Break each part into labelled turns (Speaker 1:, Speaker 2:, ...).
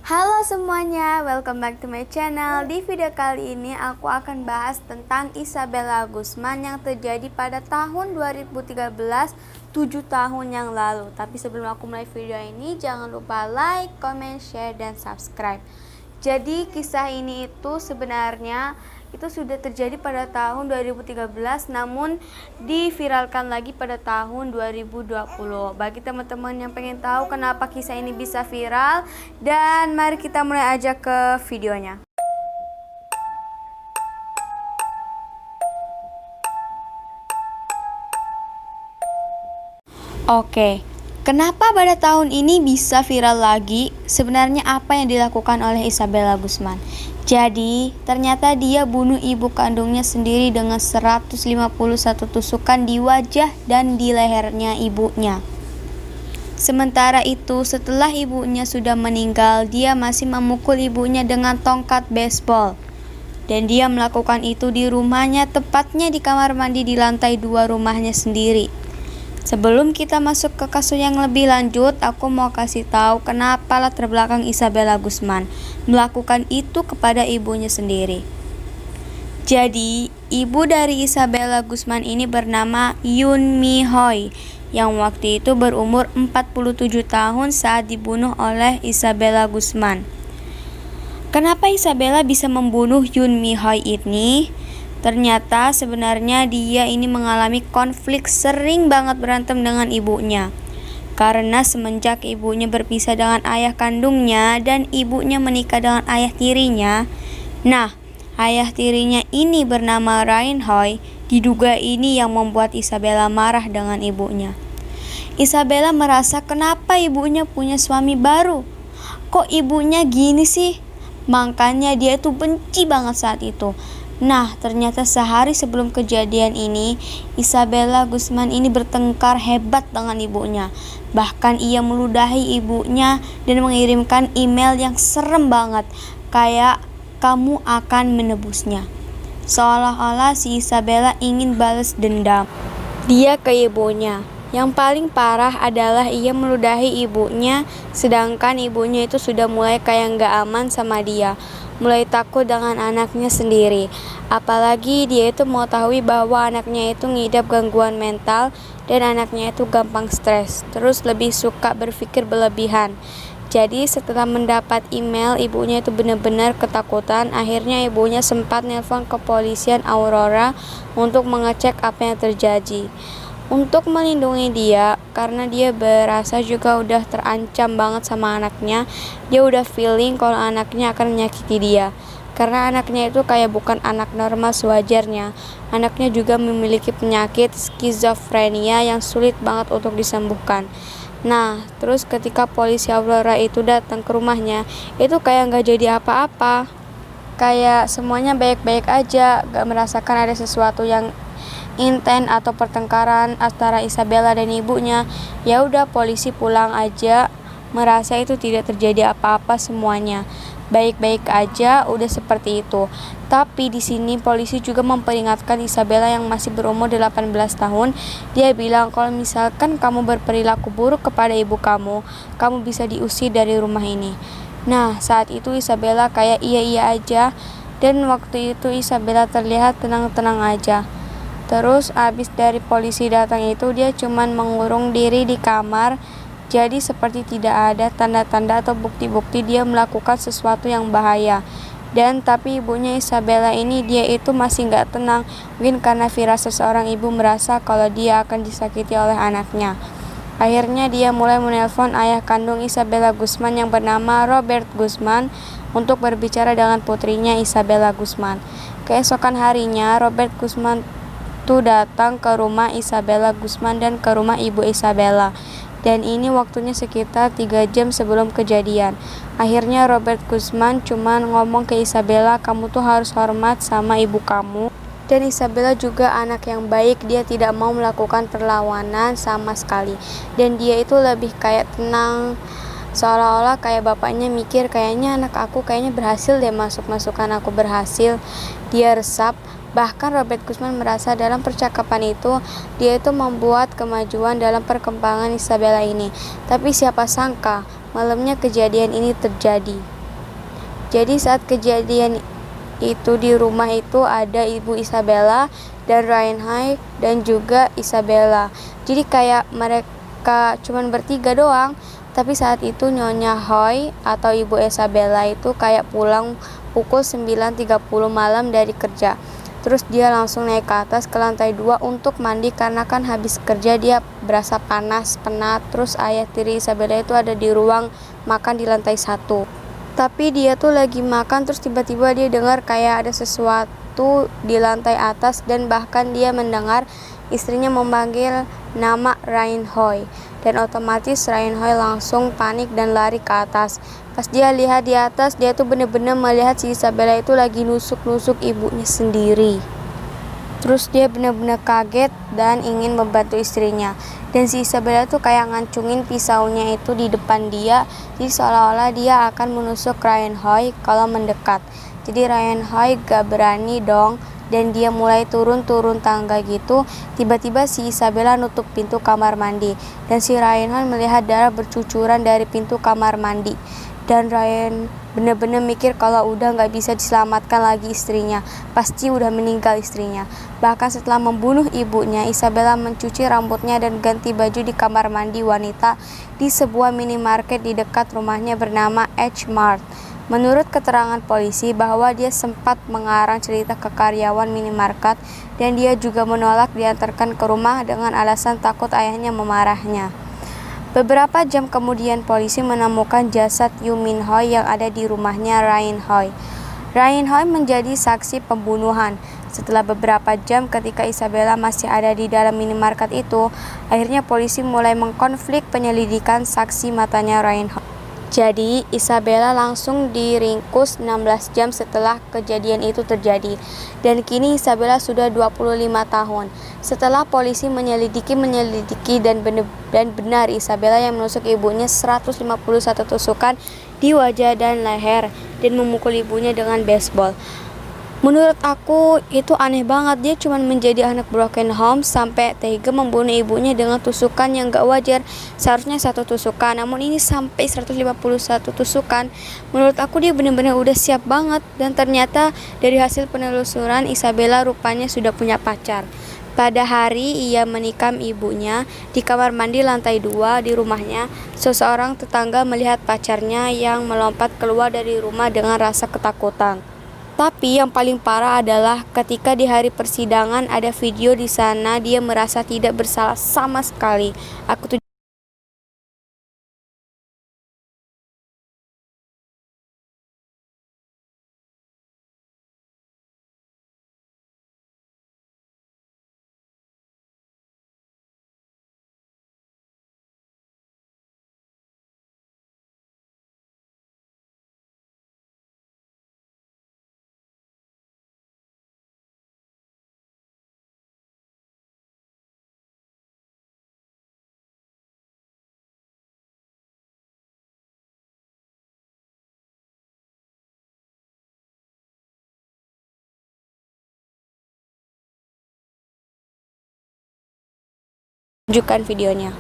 Speaker 1: Halo semuanya, welcome back to my channel. Di video kali ini aku akan bahas tentang Isabella Guzman yang terjadi pada tahun 2013, 7 tahun yang lalu. Tapi sebelum aku mulai video ini, jangan lupa like, comment, share, dan subscribe. Jadi kisah ini itu sebenarnya itu sudah terjadi pada tahun 2013, namun diviralkan lagi pada tahun 2020. Bagi teman-teman yang pengen tahu kenapa kisah ini bisa viral, dan mari kita mulai aja ke videonya. Oke, kenapa pada tahun ini bisa viral lagi? Sebenarnya apa yang dilakukan oleh Isabella Guzman? Jadi, ternyata dia bunuh ibu kandungnya sendiri dengan 151 tusukan di wajah dan di lehernya ibunya. Sementara itu, setelah ibunya sudah meninggal, dia masih memukul ibunya dengan tongkat baseball. Dan dia melakukan itu di rumahnya, tepatnya di kamar mandi di lantai 2 rumahnya sendiri. Sebelum kita masuk ke kasus yang lebih lanjut, aku mau kasih tahu kenapa latar belakang Isabella Guzman melakukan itu kepada ibunya sendiri. Jadi, ibu dari Isabella Guzman ini bernama Yoon Mi Hoy, yang waktu itu berumur 47 tahun saat dibunuh oleh Isabella Guzman. Kenapa Isabella bisa membunuh Yoon Mi Hoy ini? Ternyata sebenarnya dia ini mengalami konflik, sering banget berantem dengan ibunya. Karena semenjak ibunya berpisah dengan ayah kandungnya dan ibunya menikah dengan ayah tirinya. Nah, ayah tirinya ini bernama Rain Hoy, diduga ini yang membuat Isabella marah dengan ibunya. Isabella merasa kenapa ibunya punya suami baru? Kok ibunya gini sih? Makanya dia tuh benci banget saat itu. Nah, ternyata sehari sebelum kejadian ini, Isabella Guzman ini bertengkar hebat dengan ibunya. Bahkan ia meludahi ibunya dan mengirimkan email yang serem banget, kayak kamu akan menebusnya. Seolah-olah si Isabella ingin balas dendam dia ke ibunya. Yang paling parah adalah ia meludahi ibunya, sedangkan ibunya itu sudah mulai kayak gak aman sama dia, mulai takut dengan anaknya sendiri. Apalagi dia itu mengetahui bahwa anaknya itu ngidap gangguan mental dan anaknya itu gampang stres, terus lebih suka berpikir berlebihan. Jadi setelah mendapat email, ibunya itu benar-benar ketakutan. Akhirnya ibunya sempat nelpon kepolisian Aurora untuk mengecek apa yang terjadi. Untuk melindungi dia, karena dia berasa juga udah terancam banget sama anaknya. Dia udah feeling kalau anaknya akan menyakiti dia, karena anaknya itu kayak bukan anak normal sewajarnya. Anaknya juga memiliki penyakit skizofrenia yang sulit banget untuk disembuhkan. Nah, terus ketika polisi Aurora itu datang ke rumahnya, itu kayak gak jadi apa-apa, kayak semuanya baik-baik aja, gak merasakan ada sesuatu yang intens atau pertengkaran antara Isabella dan ibunya. Ya udah, polisi pulang aja, merasa itu tidak terjadi apa-apa, semuanya baik-baik aja, udah seperti itu. Tapi di sini polisi juga memperingatkan Isabella yang masih berumur 18 tahun. Dia bilang kalau misalkan kamu berperilaku buruk kepada ibu kamu bisa diusir dari rumah ini. Nah, saat itu Isabella kayak iya aja, dan waktu itu Isabella terlihat tenang-tenang aja. Terus abis dari polisi datang itu, dia cuman mengurung diri di kamar. Jadi seperti tidak ada tanda-tanda atau bukti-bukti dia melakukan sesuatu yang bahaya. Dan tapi ibunya Isabella ini, dia itu masih gak tenang. Mungkin karena firasat seorang ibu merasa kalau dia akan disakiti oleh anaknya. Akhirnya dia mulai menelpon ayah kandung Isabella Guzman yang bernama Robert Guzman untuk berbicara dengan putrinya Isabella Guzman. Keesokan harinya Robert Guzman datang ke rumah Isabella Guzman dan ke rumah ibu Isabella, dan ini waktunya sekitar 3 jam sebelum kejadian. Akhirnya Robert Guzman cuman ngomong ke Isabella, kamu tuh harus hormat sama ibu kamu. Dan Isabella juga anak yang baik, dia tidak mau melakukan perlawanan sama sekali, dan dia itu lebih kayak tenang, seolah-olah kayak bapaknya mikir kayaknya anak aku kayaknya berhasil deh masuk-masukan aku berhasil. Dia resap. Bahkan Robert Guzman merasa dalam percakapan itu, dia itu membuat kemajuan dalam perkembangan Isabella ini. Tapi siapa sangka, malamnya kejadian ini terjadi. Jadi saat kejadian itu di rumah itu ada Ibu Isabella dan Reinhard dan juga Isabella. Jadi kayak mereka cuman bertiga doang. Tapi saat itu Nyonya Hoy atau Ibu Isabella itu kayak pulang pukul 9.30 malam dari kerja. Terus dia langsung naik ke atas ke lantai 2 untuk mandi karena kan habis kerja dia berasa panas, penat. Terus ayah tiri Isabella itu ada di ruang makan di lantai 1. Tapi dia tuh lagi makan terus tiba-tiba dia dengar kayak ada sesuatu di lantai atas dan bahkan dia mendengar istrinya memanggil nama Reinhard. Dan otomatis Reinhard langsung panik dan lari ke atas. Pas dia lihat di atas, dia tuh bener-bener melihat si Isabella itu lagi nusuk-nusuk ibunya sendiri. Terus dia bener-bener kaget dan ingin membantu istrinya. Dan si Isabella tuh kayak ngancungin pisaunya itu di depan dia. Jadi seolah-olah dia akan menusuk Reinhard kalau mendekat. Jadi Reinhard gak berani dong. Dan dia mulai turun tangga gitu. Tiba-tiba si Isabella nutup pintu kamar mandi. Dan si Reinhard melihat darah bercucuran dari pintu kamar mandi. Dan Ryan bener-bener mikir kalau udah gak bisa diselamatkan lagi istrinya. Pasti udah meninggal istrinya. Bahkan setelah membunuh ibunya, Isabella mencuci rambutnya dan ganti baju di kamar mandi wanita di sebuah minimarket di dekat rumahnya bernama H Mart. Menurut keterangan polisi bahwa dia sempat mengarang cerita ke karyawan minimarket dan dia juga menolak diantarkan ke rumah dengan alasan takut ayahnya memarahnya. Beberapa jam kemudian polisi menemukan jasad Yu Min Hoi yang ada di rumahnya Reinhard. Reinhard menjadi saksi pembunuhan. Setelah beberapa jam ketika Isabella masih ada di dalam minimarket itu, akhirnya polisi mulai mengkonflik penyelidikan saksi matanya Reinhard. Jadi, Isabella langsung diringkus 16 jam setelah kejadian itu terjadi. Dan kini Isabella sudah 25 tahun. Setelah polisi menyelidiki dan benar Isabella yang menusuk ibunya 151 tusukan di wajah dan leher dan memukul ibunya dengan baseball. Menurut aku itu aneh banget, dia cuma menjadi anak broken home sampai tega membunuh ibunya dengan tusukan yang gak wajar. Seharusnya 1 tusukan, namun ini sampai 151 tusukan. Menurut aku dia benar-benar udah siap banget. Dan ternyata dari hasil penelusuran Isabella rupanya sudah punya pacar. Pada hari ia menikam ibunya di kamar mandi lantai 2 di rumahnya, seseorang tetangga melihat pacarnya yang melompat keluar dari rumah dengan rasa ketakutan. Tapi yang paling parah adalah ketika di hari persidangan ada video di sana dia merasa tidak bersalah sama sekali. Aku tunjukkan videonya.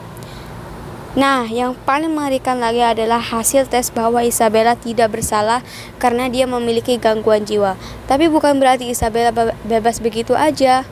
Speaker 1: Nah, yang paling mengerikan lagi adalah hasil tes bahwa Isabella tidak bersalah karena dia memiliki gangguan jiwa. Tapi bukan berarti Isabella bebas begitu aja.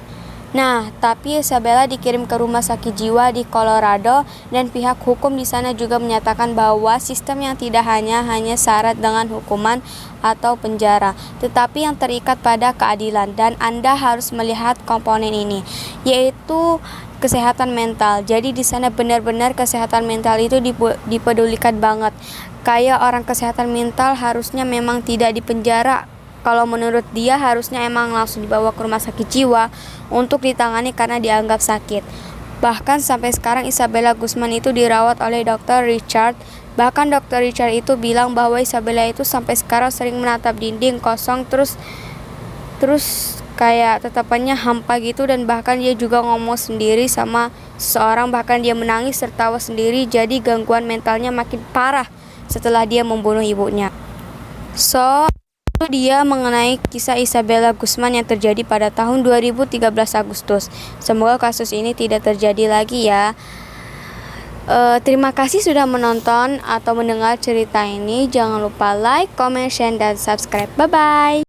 Speaker 1: Nah, tapi Isabella dikirim ke rumah sakit jiwa di Colorado dan pihak hukum di sana juga menyatakan bahwa sistem yang tidak hanya syarat dengan hukuman atau penjara, tetapi yang terikat pada keadilan dan Anda harus melihat komponen ini, yaitu kesehatan mental. Jadi di sana benar-benar kesehatan mental itu dipedulikan banget. Kayak orang kesehatan mental harusnya memang tidak dipenjara. Kalau menurut dia harusnya emang langsung dibawa ke rumah sakit jiwa untuk ditangani karena dianggap sakit. Bahkan sampai sekarang Isabella Guzman itu dirawat oleh Dr. Richard. Bahkan Dr. Richard itu bilang bahwa Isabella itu sampai sekarang sering menatap dinding kosong terus kayak tatapannya hampa gitu, dan bahkan dia juga ngomong sendiri sama seseorang, bahkan dia menangis tertawa sendiri. Jadi gangguan mentalnya makin parah setelah dia membunuh ibunya. So, itu dia mengenai kisah Isabella Guzman yang terjadi pada tahun 2013 Agustus. Semoga kasus ini tidak terjadi lagi ya. Terima kasih sudah menonton atau mendengar cerita ini. Jangan lupa like, comment, share, dan subscribe. Bye-bye.